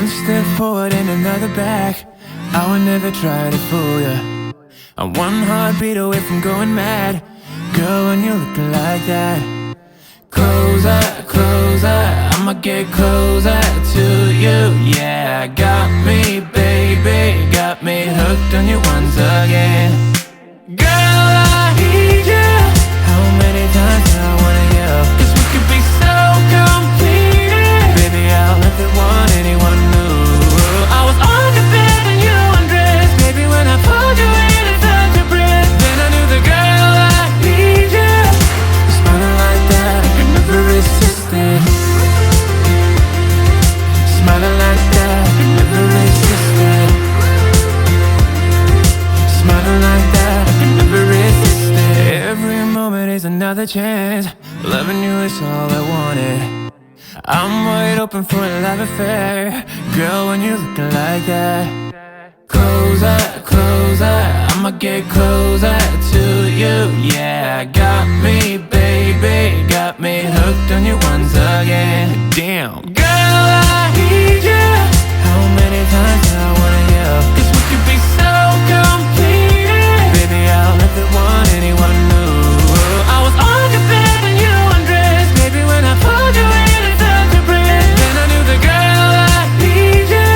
One step forward and another back. I would never try to fool ya. I'm one heartbeat away from going mad. Girl, when you're looking like that. Closer, closer, I'ma get closer to you. Yeah, got me, baby, got me hooked on you once again. Girl, I need you. How many times do I wanna yell? 'Cause we could be so complete. Baby, I'll never want anyone new. I was on the bed and you undressed. Baby, when I pulled you in and felt your breath, then I knew the girl I need you. Smiling like that, I could never resist it. Smiling like that, I could never resist it. Smiling like that, I could never resist it. Every moment is another chance. Loving you is all I wanted. I'm wide open for a love affair. Girl, when you're looking like that. Closer, closer, I'ma get closer to you. Yeah, got me, baby, got me hooked on you once again. Damn, girl, I need you. How many times do I wanna yell? 'Cause we could be so complete. Baby, I'll never want anyone new. I was on the bed and you undressed. Baby, when I pulled you in and felt your breath, then I knew the girl I need you.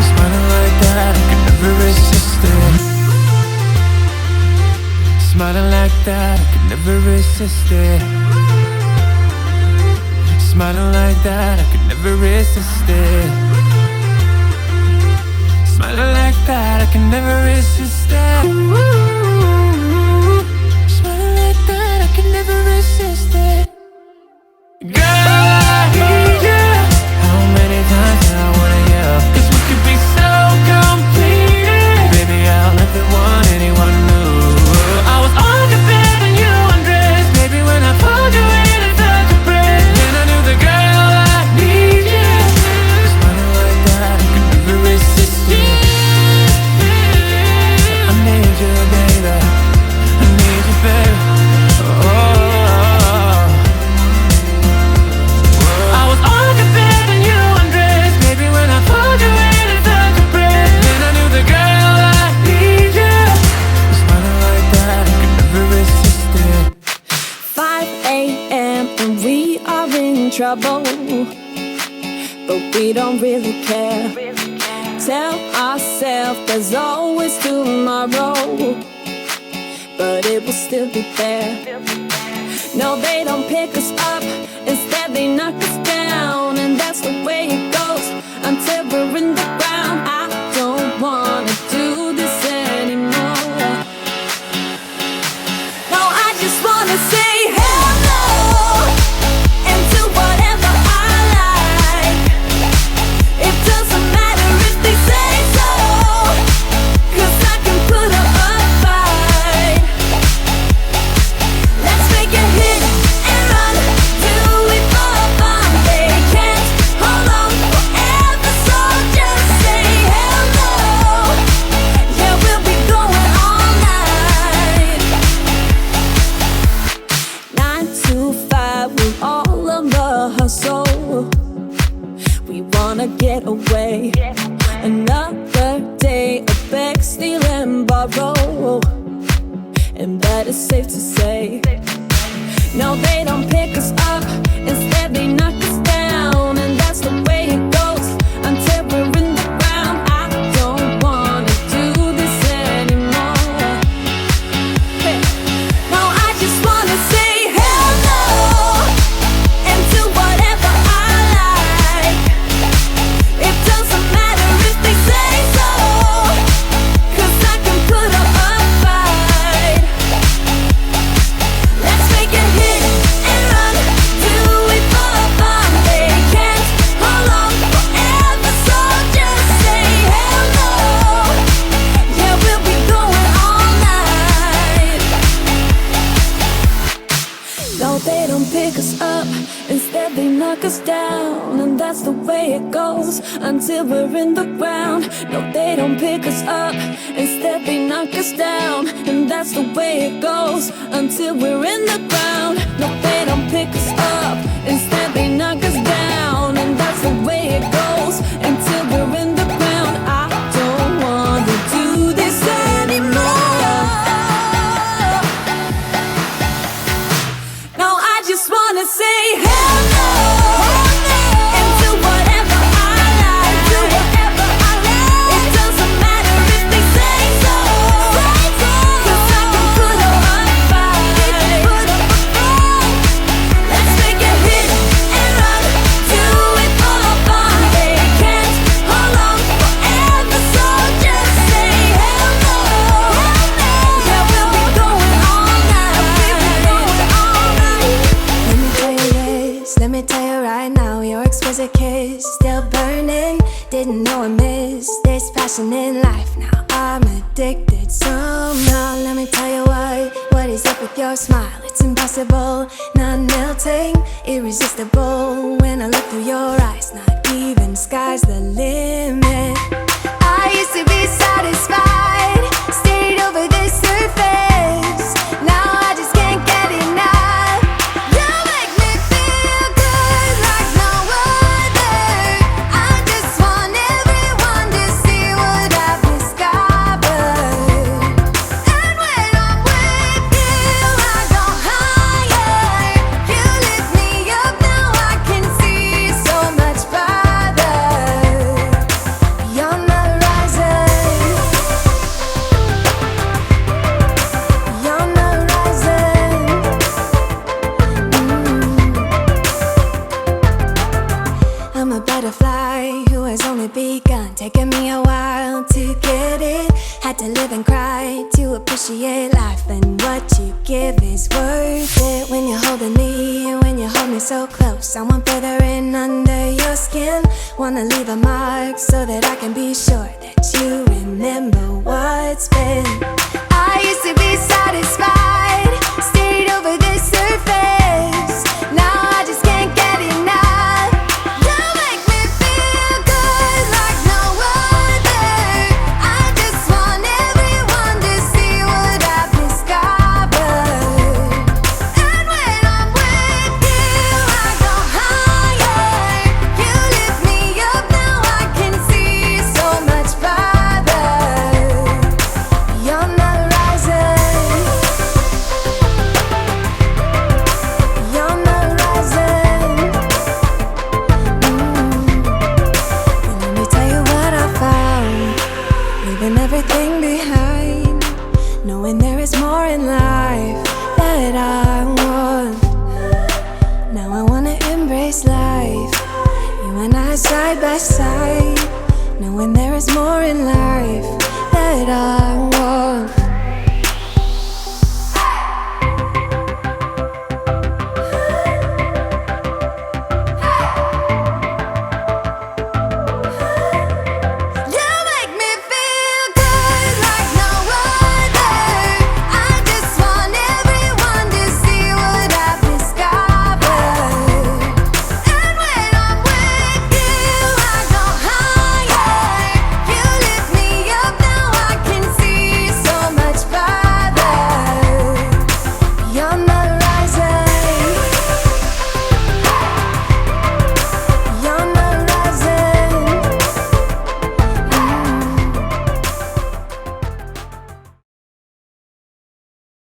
Smiling like that, I could never resist it. Smiling like that, I could never resist it. Smiling like that, I could never resist it. Smiling like that, I can never resist it. Ooh, smiling like that, I can never resist it. Girl, I need you. How many times do I wanna yell? 'Cause we could be so complete. Baby, I'll never want anyone new. I was on the bed and you undressed. Baby, when I pulled you in and felt your breath, then I knew the girl I need you. Smiling like that, I could never resist it. I need you, baby. I need you, baby. Oh. I was on the bed and you undressed. Baby, when I pulled you in and felt your breath, then I knew the girl I need you. Smiling like that, I could never resist it. 5 a.m. and we are in trouble, but we don't really care. Tell ourselves there's always tomorrow, but it will still be there. No, they don't pick us up, instead they knock us down, and that's the way it goes until we're in the ground. I don't wanna do this anymore. No, I just wanna say hello and do whatever I like. It doesn't matter if they say so, 'cause I can put up a fight. Let's make a hit and run, do it for fun. They can't hold on forever, so just say hello. Yeah, we'll be going all night. 9 to 5, we're all on the hustle. We wanna get away. Another day of beg, steal and borrow, and that is safe to say. No, they don't pick us up, instead they knock us down, and that's the way it goes until we're in the ground. I don't wanna do this anymore. Hey. No, I just wanna say hello and do whatever I like. It doesn't matter if they say so, 'cause I can put up a fight. Let's make a hit and run, do it for fun. They can't hold on forever, so just say hello. Yeah, we'll be going all night. No, they don't pick us up, instead they knock us down, and that's the way it goes until we're in the ground. No, they don't pick us up, instead they knock us down, and that's the way it goes until we're in the ground. No, they don't pick us up, instead they knock us down, and that's the way it goes until we're now let me tell you what is up with your smile? It's impossible, not melting, irresistible. When I look through your eyes, not even sky's the limit. I used to be satisfied, stayed over the surface. Now I just can't get enough. You make me feel good like no other. I just want everyone to see what I've discovered. And when I'm with you, I go higher. You lift me up, now I can see so much farther. Beyond the horizon, beyond the horizon. I'm a butterfly who has only begun, taking me a while to get it. Had to live and cry to appreciate life, and what you give is worth it. When you're holding me, when you hold me so close, I want further in under your skin. Wanna leave a mark so that I can be sure that you remember what's been. I used to be satisfied, stayed over the surface. Now I just can't get enough. You make me feel good like no other. I just want everyone to see what I've discovered. And when I'm with you, I go higher. You lift me up, now I can see so much farther. Beyond the horizon, beyond the horizon. And let me tell you what I found, leaving everything behind, knowing there is more in life that I want. Now I wanna embrace life, you and I side by side, knowing there is more in life that I want.